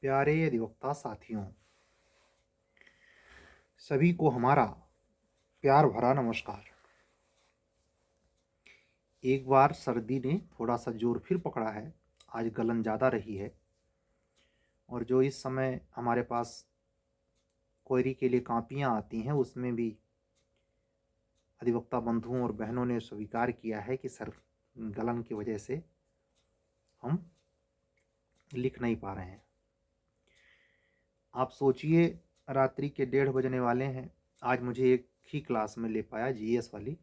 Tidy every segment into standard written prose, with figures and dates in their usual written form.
प्यारे अधिवक्ता साथियों, सभी को हमारा प्यार भरा नमस्कार। एक बार सर्दी ने थोड़ा सा जोर फिर पकड़ा है। आज गलन ज़्यादा रही है और जो इस समय हमारे पास क्वेरी के लिए कापियाँ आती हैं उसमें भी अधिवक्ता बंधुओं और बहनों ने स्वीकार किया है कि सर गलन की वजह से हम लिख नहीं पा रहे हैं। आप सोचिए, रात्रि के 1:30 बजने वाले हैं। आज मुझे एक ही क्लास में ले पाया, जीएस वाली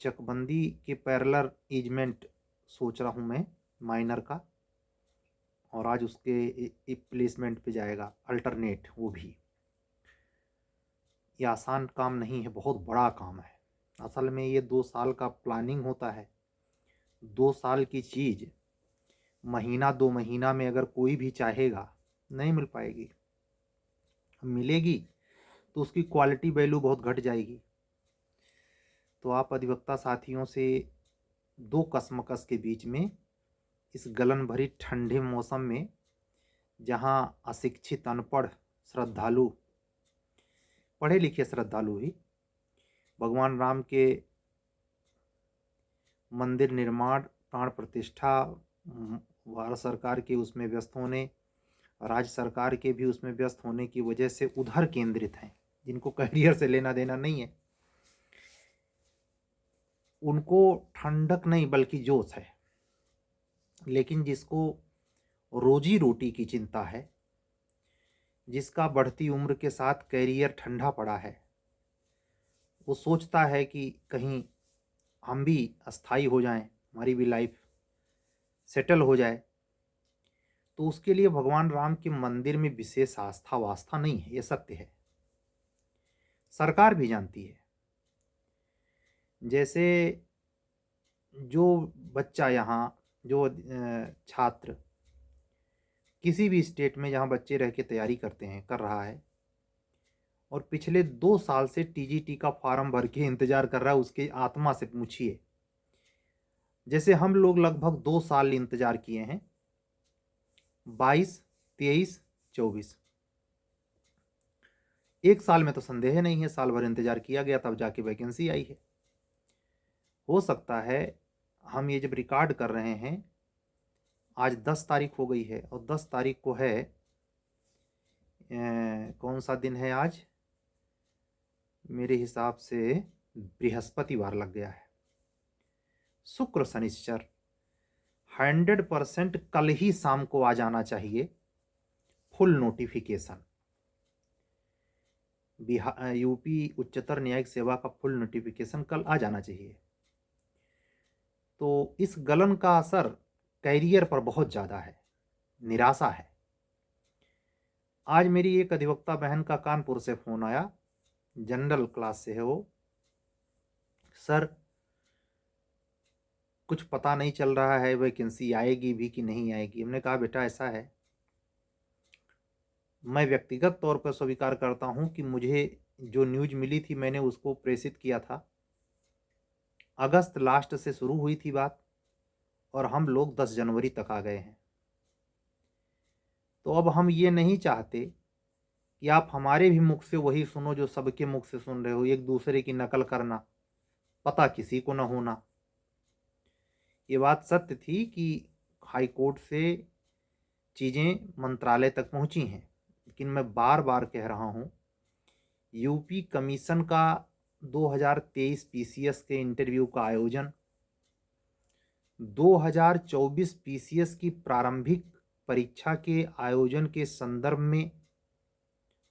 चकबंदी के पैरेलल ईजमेंट सोच रहा हूँ मैं, माइनर का, और आज उसके प्लेसमेंट पे जाएगा अल्टरनेट। वो भी ये आसान काम नहीं है, बहुत बड़ा काम है। असल में ये 2 साल का प्लानिंग होता है। 2 साल की चीज़ महीना 2 महीना में अगर कोई भी चाहेगा नहीं मिल पाएगी। मिलेगी तो उसकी क्वालिटी वैल्यू बहुत घट जाएगी। तो आप अधिवक्ता साथियों से 2 कशमकश के बीच में इस गलन भरी ठंडे मौसम में, जहाँ अशिक्षित अनपढ़ श्रद्धालु, पढ़े लिखे श्रद्धालु ही भगवान राम के मंदिर निर्माण, प्राण प्रतिष्ठा, भारत सरकार के उसमें व्यस्त होने, राज्य सरकार के भी उसमें व्यस्त होने की वजह से उधर केंद्रित हैं, जिनको करियर से लेना देना नहीं है, उनको ठंडक नहीं बल्कि जोश है। लेकिन जिसको रोजी रोटी की चिंता है, जिसका बढ़ती उम्र के साथ करियर ठंडा पड़ा है, वो सोचता है कि कहीं हम भी अस्थाई हो जाएं, हमारी भी लाइफ सेटल हो जाए, तो उसके लिए भगवान राम के मंदिर में विशेष आस्था वास्था नहीं है। ये सत्य है, सरकार भी जानती है। जैसे जो बच्चा यहाँ, जो छात्र किसी भी स्टेट में जहाँ बच्चे रह के तैयारी करते हैं, कर रहा है, और पिछले 2 साल से टीजीटी का फॉर्म भर के इंतजार कर रहा है, उसके आत्मा से पूछिए। जैसे हम लोग लगभग 2 साल इंतजार किए हैं, 22, 23, 24। 1 साल में तो संदेह नहीं है, साल भर इंतजार किया गया, तब जाके वैकेंसी आई है। हो सकता है हम ये जब रिकॉर्ड कर रहे हैं, आज 10 तारीख हो गई है और 10 तारीख को है, कौन सा दिन है आज? मेरे हिसाब से बृहस्पतिवार लग गया है। शुक्र शनिश्चर 100% कल ही शाम को आ जाना चाहिए फुल नोटिफिकेशन। बिहार यूपी उच्चतर न्यायिक सेवा का फुल नोटिफिकेशन कल आ जाना चाहिए। तो इस गलन का असर कैरियर पर बहुत ज़्यादा है, निराशा है। आज मेरी एक अधिवक्ता बहन का कानपुर से फ़ोन आया, जनरल क्लास से है वो। सर कुछ पता नहीं चल रहा है, वैकेंसी आएगी भी कि नहीं आएगी। हमने कहा बेटा ऐसा है, मैं व्यक्तिगत तौर पर स्वीकार करता हूं कि मुझे जो न्यूज़ मिली थी मैंने उसको प्रेषित किया था। अगस्त लास्ट से शुरू हुई थी बात और हम लोग 10 जनवरी तक आ गए हैं। तो अब हम ये नहीं चाहते कि आप हमारे भी मुख से वही सुनो जो सबके मुख से सुन रहे हो, एक दूसरे की नकल करना, पता किसी को न होना। ये बात सत्य थी कि हाई कोर्ट से चीज़ें मंत्रालय तक पहुंची हैं, लेकिन मैं बार बार कह रहा हूं, यूपी कमीशन का 2023 पीसीएस के इंटरव्यू का आयोजन, 2024 पीसीएस की प्रारंभिक परीक्षा के आयोजन के संदर्भ में,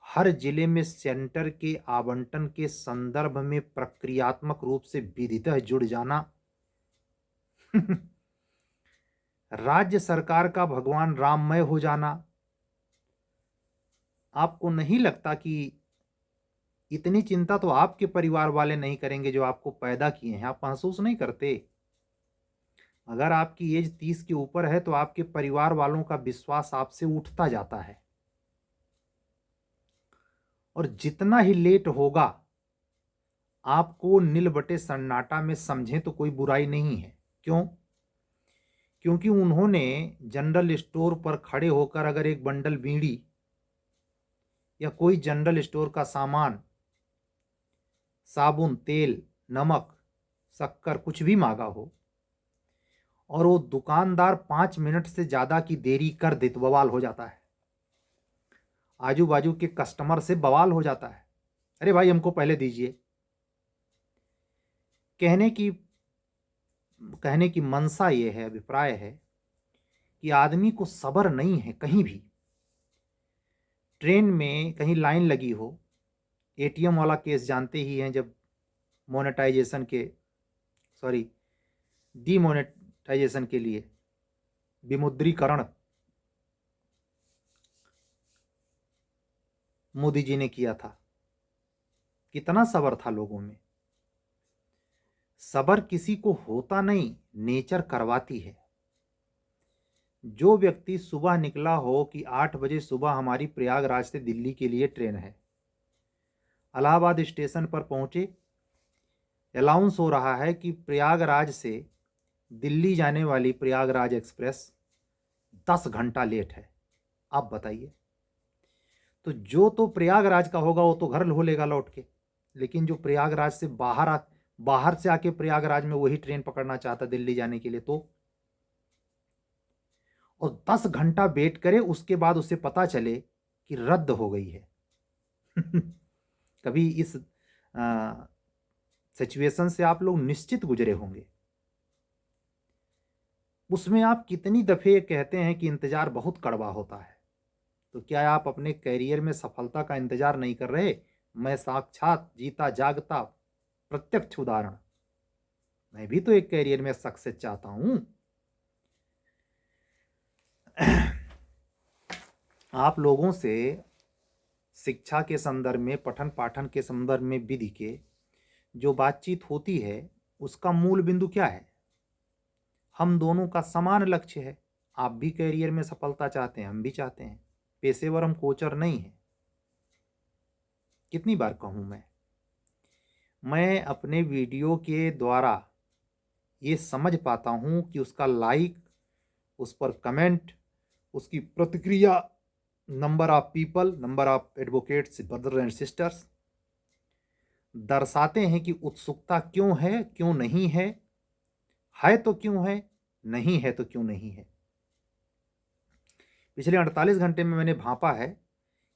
हर जिले में सेंटर के आवंटन के संदर्भ में प्रक्रियात्मक रूप से विधितः जुड़ जाना, राज्य सरकार का भगवान राममय हो जाना। आपको नहीं लगता कि इतनी चिंता तो आपके परिवार वाले नहीं करेंगे जो आपको पैदा किए हैं? आप महसूस नहीं करते? अगर आपकी एज 30 के ऊपर है तो आपके परिवार वालों का विश्वास आपसे उठता जाता है, और जितना ही लेट होगा आपको नील बटे सन्नाटा में समझें तो कोई बुराई नहीं है। क्यों? क्योंकि उन्होंने जनरल स्टोर पर खड़े होकर अगर एक बंडल बीड़ी या कोई जनरल स्टोर का सामान, साबुन, तेल, नमक, शक्कर कुछ भी मांगा हो और वो दुकानदार 5 मिनट से ज़्यादा की देरी कर दे तो बवाल हो जाता है। आजू बाजू के कस्टमर से बवाल हो जाता है, अरे भाई हमको पहले दीजिए। कहने की मंशा ये है, अभिप्राय है कि आदमी को सब्र नहीं है। कहीं भी ट्रेन में कहीं लाइन लगी हो, एटीएम वाला केस जानते ही हैं, जब मोनेटाइजेशन के सॉरी डीमोनेटाइजेशन के लिए विमुद्रीकरण मोदी जी ने किया था, कितना सब्र था लोगों में। सब्र किसी को होता नहीं, नेचर करवाती है। जो व्यक्ति सुबह निकला हो कि 8 बजे सुबह हमारी प्रयागराज से दिल्ली के लिए ट्रेन है, इलाहाबाद स्टेशन पर पहुंचे, अनाउंस हो रहा है कि प्रयागराज से दिल्ली जाने वाली प्रयागराज एक्सप्रेस 10 घंटा लेट है। आप बताइए, तो जो तो प्रयागराज का होगा वो तो घर हो लेगा लौट के, लेकिन जो प्रयागराज से बाहर से आके प्रयागराज में वही ट्रेन पकड़ना चाहता दिल्ली जाने के लिए, तो और 10 घंटा वेट करे, उसके बाद उसे पता चले कि रद्द हो गई है। कभी इस सिचुएशन से आप लोग निश्चित गुजरे होंगे। उसमें आप कितनी दफे कहते हैं कि इंतजार बहुत कड़वा होता है, तो क्या आप अपने कैरियर में सफलता का इंतजार नहीं कर रहे? मैं साक्षात जीता जागता प्रत्यक्ष उदाहरण। मैं भी तो एक कैरियर में सक्सेस चाहता हूं। आप लोगों से शिक्षा के संदर्भ में, पठन पाठन के संदर्भ में, विधि के जो बातचीत होती है, उसका मूल बिंदु क्या है? हम दोनों का समान लक्ष्य है। आप भी कैरियर में सफलता चाहते हैं, हम भी चाहते हैं। पेशेवर हम कोचर नहीं हैं। कितनी बार कहूं मैं अपने वीडियो के द्वारा ये समझ पाता हूं कि उसका लाइक, उस पर कमेंट, उसकी प्रतिक्रिया, number of people, number of advocates, brother and sisters दर्शाते हैं कि उत्सुकता क्यों है, क्यों नहीं है तो क्यों है, नहीं है तो क्यों नहीं है। पिछले 48 घंटे में मैंने भांपा है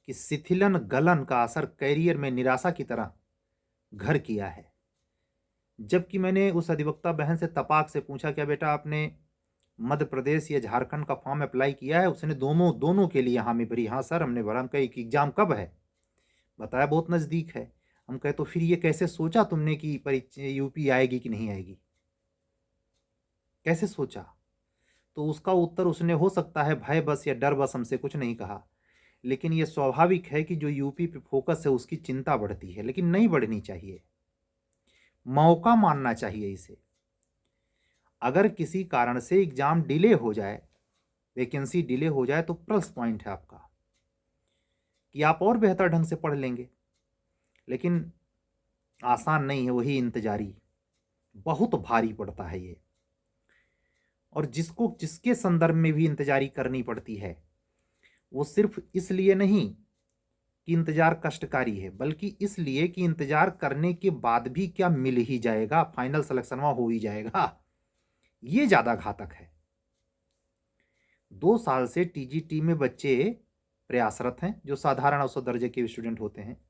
कि शिथिलन गलन का असर कैरियर में निराशा की तरह घर किया है। जबकि मैंने उस अधिवक्ता बहन से तपाक से पूछा, क्या बेटा आपने मध्य प्रदेश या झारखंड का फॉर्म अप्लाई किया है? उसने दोनों के लिए हामी भरी। हाँ सर हमने भरा। हम कहे कि एग्जाम कब है? बताया बहुत नज़दीक है। हम कहे तो फिर ये कैसे सोचा तुमने कि परीक्षा यूपी आएगी कि नहीं आएगी? कैसे सोचा? तो उसका उत्तर उसने हो सकता है भय बस या डर बस हमसे कुछ नहीं कहा, लेकिन ये स्वाभाविक है कि जो यूपी पे फोकस है उसकी चिंता बढ़ती है, लेकिन नहीं बढ़नी चाहिए। मौका मानना चाहिए इसे। अगर किसी कारण से एग्जाम डिले हो जाए, वैकेंसी डिले हो जाए, तो प्लस पॉइंट है आपका कि आप और बेहतर ढंग से पढ़ लेंगे। लेकिन आसान नहीं है, वही इंतजारी बहुत भारी पड़ता है ये। और जिसके संदर्भ में भी इंतजारी करनी पड़ती है, वो सिर्फ इसलिए नहीं कि इंतजार कष्टकारी है, बल्कि इसलिए कि इंतजार करने के बाद भी क्या मिल ही जाएगा, फाइनल सिलेक्शन हो ही जाएगा, ये ज्यादा घातक है। 2 साल से टीजीटी में बच्चे प्रयासरत हैं, जो साधारण औसत दर्जे के स्टूडेंट होते हैं।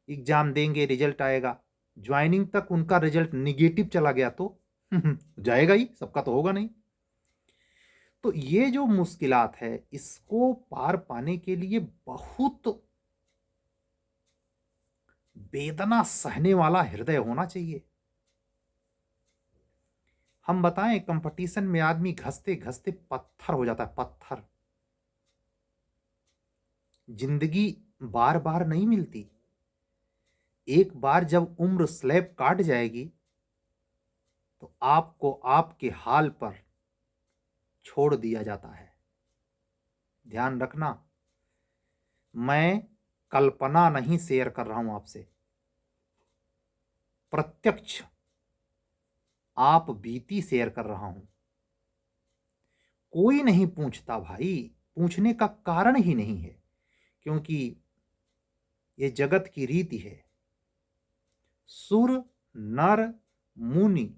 एग्जाम देंगे, रिजल्ट आएगा, ज्वाइनिंग तक उनका रिजल्ट निगेटिव चला गया तो जाएगा ही, सबका तो होगा नहीं। तो ये जो मुश्किलात है, इसको पार पाने के लिए बहुत वेदना सहने वाला हृदय होना चाहिए। हम बताएं, कंपटीशन में आदमी घसते घसते पत्थर हो जाता है, पत्थर। जिंदगी बार बार नहीं मिलती। एक बार जब उम्र स्लैब काट जाएगी तो आपको आपके हाल पर छोड़ दिया जाता है। ध्यान रखना, मैं कल्पना नहीं शेयर कर रहा हूं आपसे, प्रत्यक्ष आप बीती शेयर कर रहा हूं। कोई नहीं पूछता भाई, पूछने का कारण ही नहीं है, क्योंकि ये जगत की रीति है। सुर नर मुनि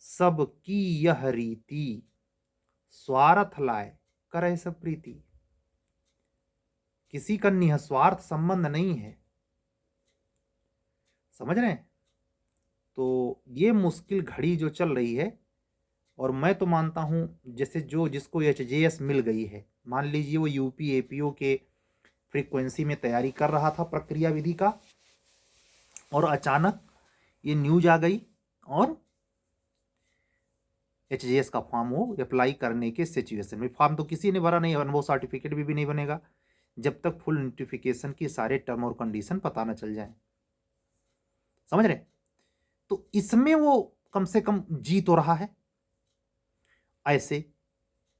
सबकी यह रीति, स्वार्थ लाए करे सब प्रीति। किसी का निस्वार्थ संबंध नहीं है, समझ रहे हैं? तो ये मुश्किल घड़ी जो चल रही है, और मैं तो मानता हूं जैसे जो जिसको एचजेएस मिल गई है, मान लीजिए वो यूपी एपीओ के फ्रीक्वेंसी में तैयारी कर रहा था प्रक्रिया विधि का, और अचानक ये न्यूज आ गई और एचजेएस का फॉर्म वो अप्लाई करने के सिचुएशन में, फॉर्म तो किसी ने भरा नहीं है, वो सर्टिफिकेट भी नहीं बनेगा जब तक फुल नोटिफिकेशन की सारे टर्म और कंडीशन पता न चल जाए। समझ रहे? तो इसमें वो कम से कम जी तो रहा है। ऐसे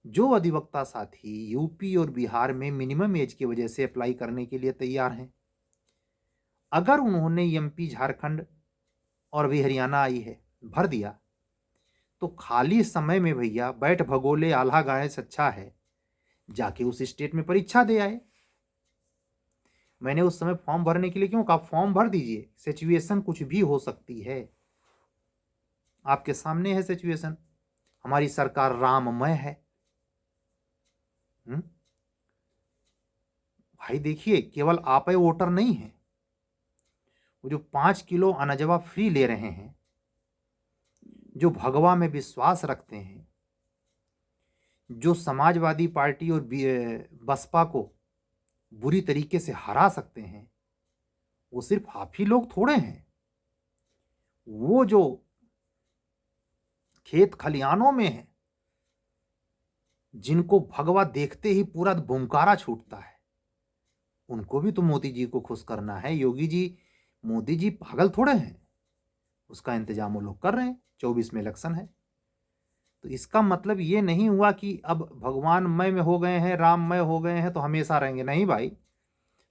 जो अधिवक्ता साथी यूपी और बिहार में मिनिमम एज की वजह से अप्लाई करने के लिए तैयार हैं, अगर उन्होंने एमपी झारखंड और भी हरियाणा आई है भर दिया, तो खाली समय में भैया बैठ भगोले आल्हा गाय से अच्छा है जाके उस स्टेट में परीक्षा दे आए। मैंने उस समय फॉर्म भरने के लिए क्यों कहा, फॉर्म भर दीजिए, सिचुएशन कुछ भी हो सकती है। आपके सामने है सिचुएशन, हमारी सरकार राममय है। भाई देखिए, केवल आप वोटर नहीं है, वो जो 5 किलो अनजवा फ्री ले रहे हैं, जो भगवा में विश्वास रखते हैं, जो समाजवादी पार्टी और बसपा को बुरी तरीके से हरा सकते हैं, वो सिर्फ आप ही लोग थोड़े हैं। वो जो खेत खलियानों में है, जिनको भगवा देखते ही पूरा भूमकारा छूटता है, उनको भी तो मोदी जी को खुश करना है। योगी जी, मोदी जी पागल थोड़े हैं, उसका इंतजाम वो लोग कर रहे हैं। 24 में इलेक्शन है, तो इसका मतलब ये नहीं हुआ कि अब भगवान मय में हो गए हैं, राममय हो गए हैं तो हमेशा रहेंगे। नहीं भाई,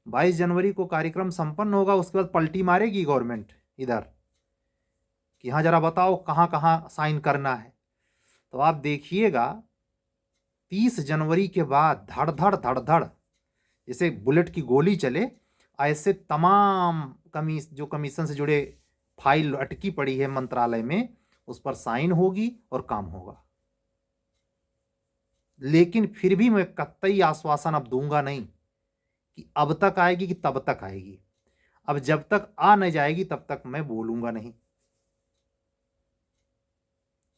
22 जनवरी को कार्यक्रम संपन्न होगा, उसके बाद पलटी मारेगी गवर्नमेंट इधर कि हाँ जरा बताओ कहाँ कहाँ साइन करना है। तो आप देखिएगा 30 जनवरी के बाद धड़ धड़ धड़ धड़ जैसे बुलेट की गोली चले, ऐसे तमाम जो कमीशन से जुड़े फाइल अटकी पड़ी है मंत्रालय में, उस पर साइन होगी और काम होगा। लेकिन फिर भी मैं कतई आश्वासन अब दूंगा नहीं कि अब तक आएगी कि तब तक आएगी। अब जब तक आ नहीं जाएगी तब तक मैं बोलूंगा नहीं।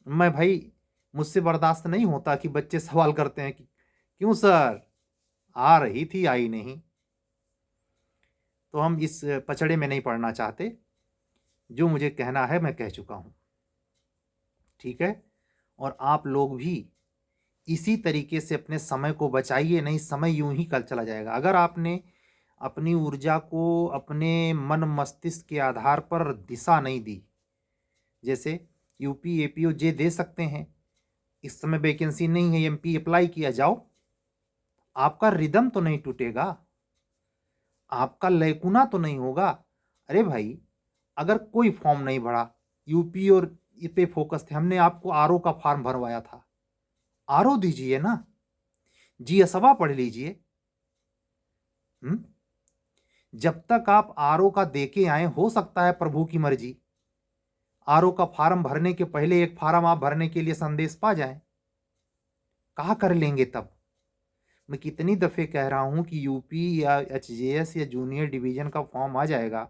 मैं भाई, मुझसे बर्दाश्त नहीं होता कि बच्चे सवाल करते हैं कि क्यों सर आ रही थी आई नहीं। तो हम इस पचड़े में नहीं पड़ना चाहते, जो मुझे कहना है मैं कह चुका हूं, ठीक है? और आप लोग भी इसी तरीके से अपने समय को बचाइए, नहीं समय यूं ही कल चला जाएगा। अगर आपने अपनी ऊर्जा को अपने मन मस्तिष्क के आधार पर दिशा नहीं दी, जैसे यूपी एपीओ जे दे सकते हैं, इस समय वैकेंसी नहीं है, एमपी अप्लाई किया जाओ, आपका रिदम तो नहीं टूटेगा, आपका लयकुना तो नहीं होगा। अरे भाई, अगर कोई फॉर्म नहीं भरा, यूपी और पे फोकस थे, हमने आपको आरओ का फॉर्म भरवाया था, आरओ दीजिए ना, जीएसवा पढ़ लीजिए। जब तक आप आरओ का देके आए, हो सकता है प्रभु की मर्जी आरओ का फॉर्म भरने के पहले एक फॉर्म आप भरने के लिए संदेश पा जाए, कहा कर लेंगे तब। मैं कितनी दफे कह रहा हूं कि यूपी या एचजेएस या जूनियर डिवीजन का फॉर्म आ जाएगा,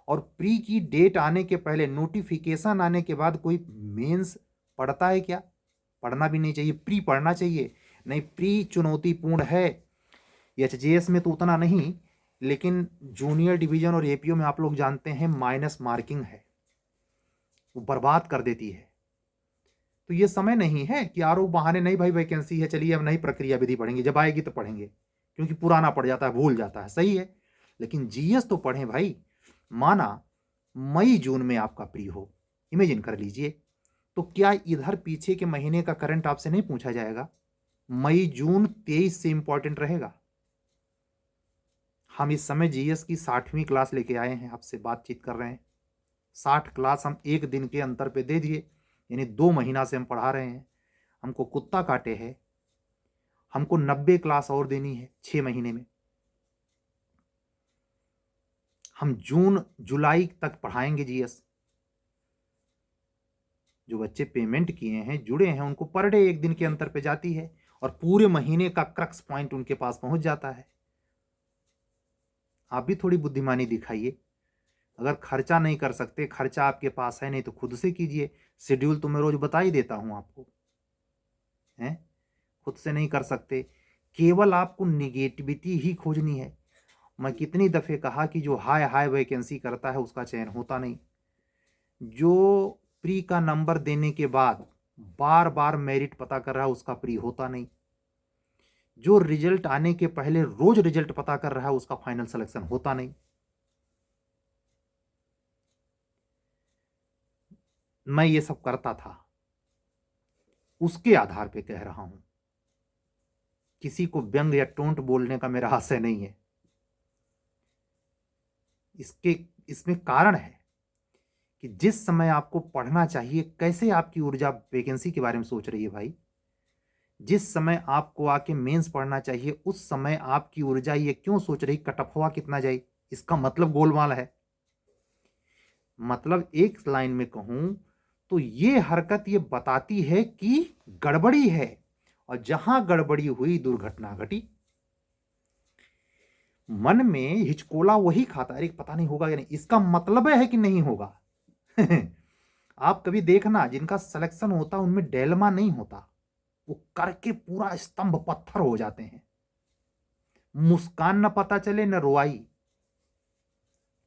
और प्री की डेट आने के पहले, नोटिफिकेशन आने के बाद कोई मेंस पढ़ता है क्या? पढ़ना भी नहीं चाहिए, प्री पढ़ना चाहिए। नहीं, प्री चुनौतीपूर्ण है, एचजेएस में तो उतना नहीं, लेकिन जूनियर डिवीजन और एपीओ में आप लोग जानते हैं माइनस मार्किंग है, वो बर्बाद कर देती है। तो ये समय नहीं है कि आरोप बहाने नहीं भाई वैकेंसी है, चलिए अब नहीं प्रक्रिया विधि पढ़ेंगे, जब आएगी तो पढ़ेंगे, क्योंकि पुराना पड़ जाता है, भूल जाता है। सही है, लेकिन जीएस तो पढ़ें भाई। माना मई जून में आपका प्री हो, इमेजिन कर लीजिए, तो क्या इधर पीछे के महीने का करंट आपसे नहीं पूछा जाएगा? मई जून 23 से इंपॉर्टेंट रहेगा। हम इस समय जीएस की 60वीं क्लास लेके आए हैं, आपसे बातचीत कर रहे हैं। 60 क्लास हम एक दिन के अंतर पे दे दिए, यानी 2 महीना से हम पढ़ा रहे हैं। हमको कुत्ता काटे है हमको 90 क्लास और देनी है 6 महीने में। हम जून जुलाई तक पढ़ाएंगे जीएस। जो बच्चे पेमेंट किए हैं, जुड़े हैं, उनको पर डे 1 दिन के अंतर पे जाती है और पूरे महीने का क्रक्स पॉइंट उनके पास पहुंच जाता है। आप भी थोड़ी बुद्धिमानी दिखाइए। अगर खर्चा नहीं कर सकते, खर्चा आपके पास है नहीं तो खुद से कीजिए। शेड्यूल तो मैं रोज बता ही देता हूं आपको, हैं? खुद से नहीं कर सकते, केवल आपको निगेटिविटी ही खोजनी है। मैं कितनी दफे कहा कि जो हाई हाई वैकेंसी करता है उसका चयन होता नहीं। जो प्री का नंबर देने के बाद बार बार मेरिट पता कर रहा है उसका प्री होता नहीं। जो रिजल्ट आने के पहले रोज रिजल्ट पता कर रहा है उसका फाइनल सिलेक्शन होता नहीं। मैं ये सब करता था, उसके आधार पे कह रहा हूं। किसी को व्यंग या टोंट बोलने का मेरा आशय नहीं है। इसमें कारण है कि जिस समय आपको पढ़ना चाहिए, कैसे आपकी ऊर्जा वैकेंसी के बारे में सोच रही है भाई। जिस समय आपको आके मेंस पढ़ना चाहिए उस समय आपकी ऊर्जा ये क्यों सोच रही कटअफवा कितना जाए। इसका मतलब गोलमाल है। मतलब एक लाइन में कहूं तो ये हरकत ये बताती है कि गड़बड़ी है, और जहां गड़बड़ी हुई दुर्घटना घटी। मन में हिचकोला वही खाता है, पता नहीं होगा या नहीं। इसका मतलब है कि नहीं होगा। आप कभी देखना, जिनका सिलेक्शन होता उनमें डेलमा नहीं होता, वो करके पूरा स्तंभ पत्थर हो जाते हैं। मुस्कान न पता चले न रोआई,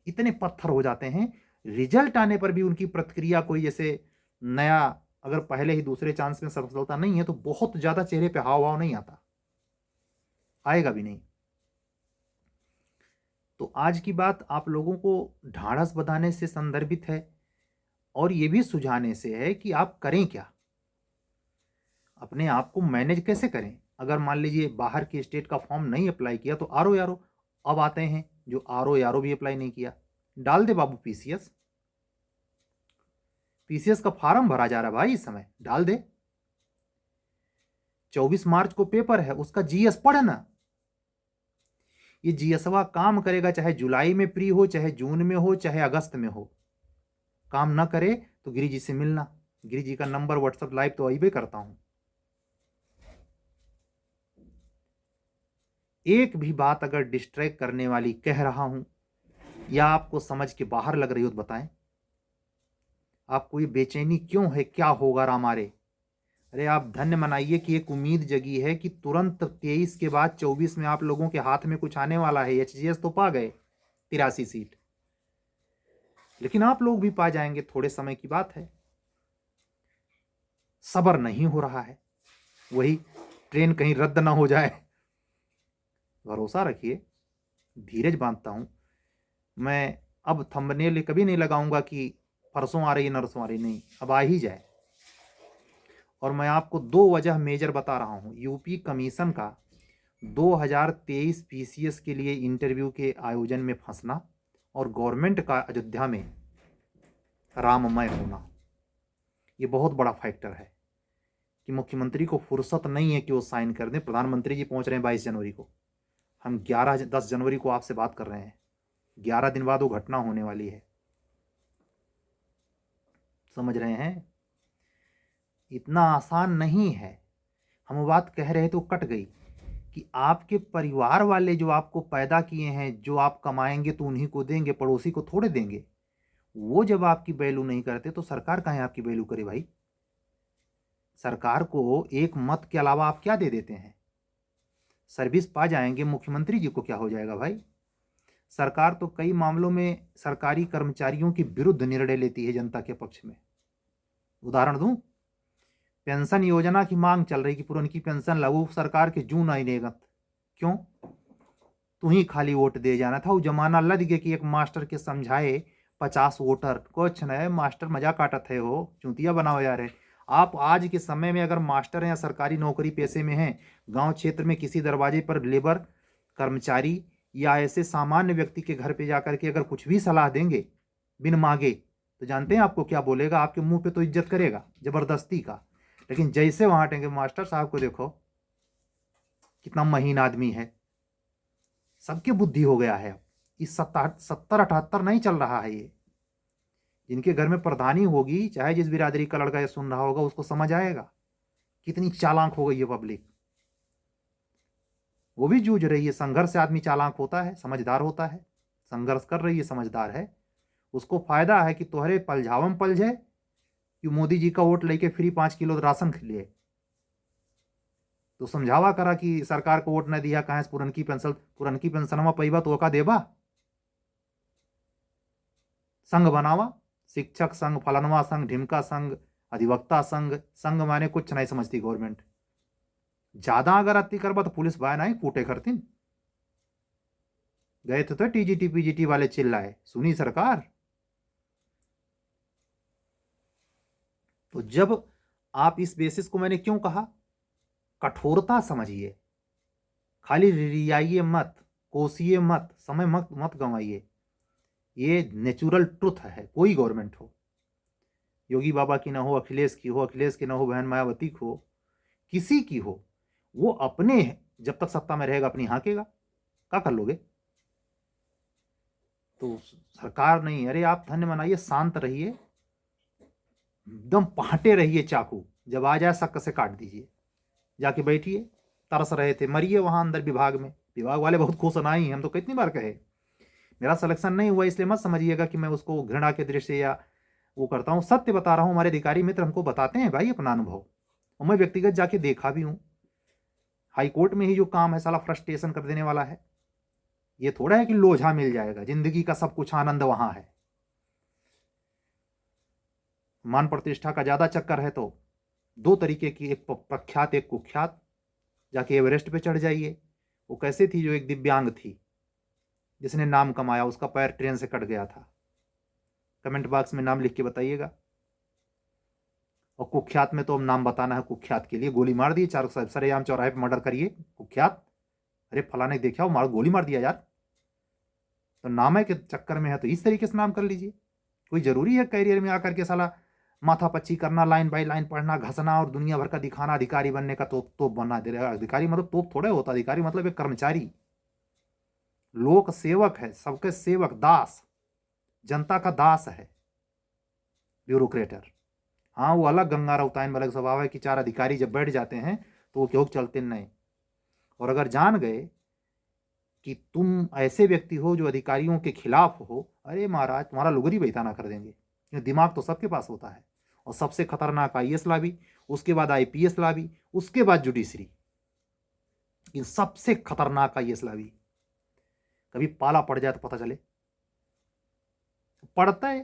इतने पत्थर हो जाते हैं। रिजल्ट आने पर भी उनकी प्रतिक्रिया कोई जैसे नया, अगर पहले ही दूसरे चांस में सफलता नहीं है तो बहुत ज्यादा चेहरे पे हाव भाव नहीं आता, आएगा भी नहीं। तो आज की बात आप लोगों को ढाढ़स बंधाने से संदर्भित है और यह भी सुझाने से है कि आप करें क्या, अपने आप को मैनेज कैसे करें। अगर मान लीजिए बाहर के स्टेट का फॉर्म नहीं अप्लाई किया तो आरओ यारो अब आते हैं, जो आरओ यारो भी अप्लाई नहीं किया, डाल दे बाबू पीसीएस। पीसीएस का फॉर्म भरा जा रहा है भाई, इस समय डाल दे। 24 मार्च को पेपर है, उसका जीएस पढ़ना। ये जीएसवा काम करेगा, चाहे जुलाई में प्री हो, चाहे जून में हो, चाहे अगस्त में हो। काम ना करे तो गिरी जी से मिलना। गिरी जी का नंबर व्हाट्सएप लाइव तो अभी करता हूं। एक भी बात अगर डिस्ट्रैक्ट करने वाली कह रहा हूं या आपको समझ के बाहर लग रही हो तो बताएं। आपको ये बेचैनी क्यों है, क्या होगा रामारे। अरे आप धन्य मनाइए कि एक उम्मीद जगी है कि तुरंत 23 के बाद 24 में आप लोगों के हाथ में कुछ आने वाला है। एचजीएस तो पा गए 83 सीट, लेकिन आप लोग भी पा जाएंगे, थोड़े समय की बात है। सब्र नहीं हो रहा है, वही ट्रेन कहीं रद्द ना हो जाए। भरोसा रखिए, धीरज बांधता हूं मैं। अब थंबनेल कभी नहीं लगाऊंगा कि परसों आ रही है नरसों आ रही, नहीं, अब आ ही जाए। और मैं आपको 2 वजह मेजर बता रहा हूं। यूपी कमीशन का 2023 पीसीएस के लिए इंटरव्यू के आयोजन में फंसना और गवर्नमेंट का अयोध्या में राममय होना, ये बहुत बड़ा फैक्टर है कि मुख्यमंत्री को फुर्सत नहीं है कि वो साइन कर दें। प्रधानमंत्री जी पहुंच रहे हैं 22 जनवरी को, हम 10 जनवरी को आपसे बात कर रहे हैं। 11 दिन बाद वो घटना होने वाली है, समझ रहे हैं। इतना आसान नहीं है। हम बात कह रहे तो कट गई कि आपके परिवार वाले जो आपको पैदा किए हैं, जो आप कमाएंगे तो उन्हीं को देंगे, पड़ोसी को थोड़े देंगे। वो जब आपकी वैल्यू नहीं करते तो सरकार कहाँ आपकी वैल्यू करे भाई। सरकार को एक मत के अलावा आप क्या दे देते हैं। सर्विस पा जाएंगे, मुख्यमंत्री जी को क्या हो जाएगा भाई। सरकार तो कई मामलों में सरकारी कर्मचारियों के विरुद्ध निर्णय लेती है जनता के पक्ष में। उदाहरण दूं, पेंशन योजना की मांग चल रही कि पुरानी पेंशन लागू, सरकार के जून आई नेगत। क्यों? तू ही खाली वोट दे जाना था। वो जमाना लग गया कि एक मास्टर के समझाए 50 वोटर, कुछ नहीं मास्टर मजा काटत है, हो चूतिया बनाओ यार। आप आज के समय में अगर मास्टर हैं या सरकारी नौकरी पेशे में हैं, गांव क्षेत्र में किसी दरवाजे पर लेबर कर्मचारी या ऐसे सामान्य व्यक्ति के घर पे जाकर के अगर कुछ भी सलाह देंगे बिन मांगे, तो जानते हैं आपको क्या बोलेगा। आपके मुंह पे तो इज्जत करेगा जबरदस्ती का, लेकिन जैसे वहां हटेंगे मास्टर साहब को देखो, कितना महीन आदमी है, सबके बुद्धि हो गया है अब। इस 70-78 नहीं चल रहा है ये। जिनके घर में प्रधानी होगी, चाहे जिस बिरादरी का लड़का ये सुन रहा होगा, उसको समझ आएगा कितनी चालाक हो गई है पब्लिक। वो भी जूझ रही है। संघर्ष से आदमी चालाक होता है, समझदार होता है। संघर्ष कर रही है, समझदार है, उसको फायदा है कि तोहरे पलझावम पलझे कि मोदी जी का वोट लेके फ्री 5 किलो राशन लिए। तो समझावा करा कि सरकार को वोट न दिया, कहाँ से पुरनकी पेंशनवा पैबा तो ओका देबा। संघ बनावा, शिक्षक संघ, फलनवा संघ, ढिमका संघ, अधिवक्ता संघ। संघ माने कुछ नहीं समझती गवर्नमेंट। ज्यादा अगर अति करबा तो पुलिस बाय नहीं कूटे करतीन। गए तो टीजीटी पीजीटी वाले चिल्लाए, सुनी सरकार। तो जब आप इस बेसिस को, मैंने क्यों कहा, कठोरता समझिए, खाली रियाइए मत, कोसिए मत, समय मत मत गंवाइए। ये नेचुरल ट्रुथ है। कोई गवर्नमेंट हो, योगी बाबा की ना हो, अखिलेश की हो, अखिलेश की ना हो, बहन मायावती की हो, किसी की हो, वो अपने जब तक सत्ता में रहेगा अपनी हाकेगा। क्या कर लोगे? तो सरकार नहीं, अरे आप धन्य मनाइए, शांत रहिए, एकदम पहाटे रहिए, चाकू जब आ जाए शक से काट दीजिए, जाके बैठिए। तरस रहे थे, मरिए वहां अंदर विभाग में। विभाग वाले बहुत खुश नहीं, हम तो कितनी बार कहे। मेरा सिलेक्शन नहीं हुआ इसलिए मत समझिएगा कि मैं उसको घृणा के दृष्टि या वो करता हूँ। सत्य बता रहा हूँ। हमारे अधिकारी मित्र हमको बताते हैं भाई अपना अनुभव, और मैं व्यक्तिगत जाके देखा भी हूँ। हाईकोर्ट में ही जो काम है साला फ्रस्ट्रेशन कर देने वाला है। ये थोड़ा है कि लोझा मिल जाएगा, जिंदगी का सब कुछ आनंद वहां है। मान प्रतिष्ठा का ज्यादा चक्कर है तो दो तरीके की, एक प्रख्यात एक कुख्यात। जाके एवरेस्ट पे चढ़ जाइए। वो कैसे थी, जो एक दिव्यांग थी जिसने नाम कमाया, उसका पैर ट्रेन से कट गया था। कमेंट बॉक्स में नाम लिख के बताइएगा। और कुख्यात में तो अब नाम बताना है, कुख्यात के लिए गोली मार दी, चार सरेआम चौराहे पे मर्डर करिए, कुख्यात। अरे फलाने देखा हो, मार गोली मार दिया यार। तो नाम है के चक्कर में है तो इस तरीके से नाम कर लीजिए। कोई जरूरी है कैरियर में आकर के साला माथा पच्ची करना, लाइन बाई लाइन पढ़ना, घसना और दुनिया भर का दिखाना, अधिकारी बनने का तोप बनना दे रहा है। अधिकारी मतलब तोप थोड़े होता, अधिकारी मतलब एक कर्मचारी, लोक सेवक है, सबके सेवक, दास, जनता का दास है ब्यूरोक्रेटर। हाँ वो अलग गंगा रउताइन वाला स्वभाव है कि चार अधिकारी जब बैठ जाते हैं तो वो क्यों चलते नहीं। और अगर जान गए कि तुम ऐसे व्यक्ति हो जो अधिकारियों के खिलाफ हो, अरे महाराज तुम्हारा लुगरी बैठाना कर देंगे। क्योंकि दिमाग तो सबके पास होता है। और सबसे खतरनाक आईएएस लाबी, उसके बाद आईपीएस लाबी, उसके बाद जुडिशरी। इन सबसे खतरनाक आईएएस लाबी। कभी पाला पड़ जाए तो पता चले। पड़ता है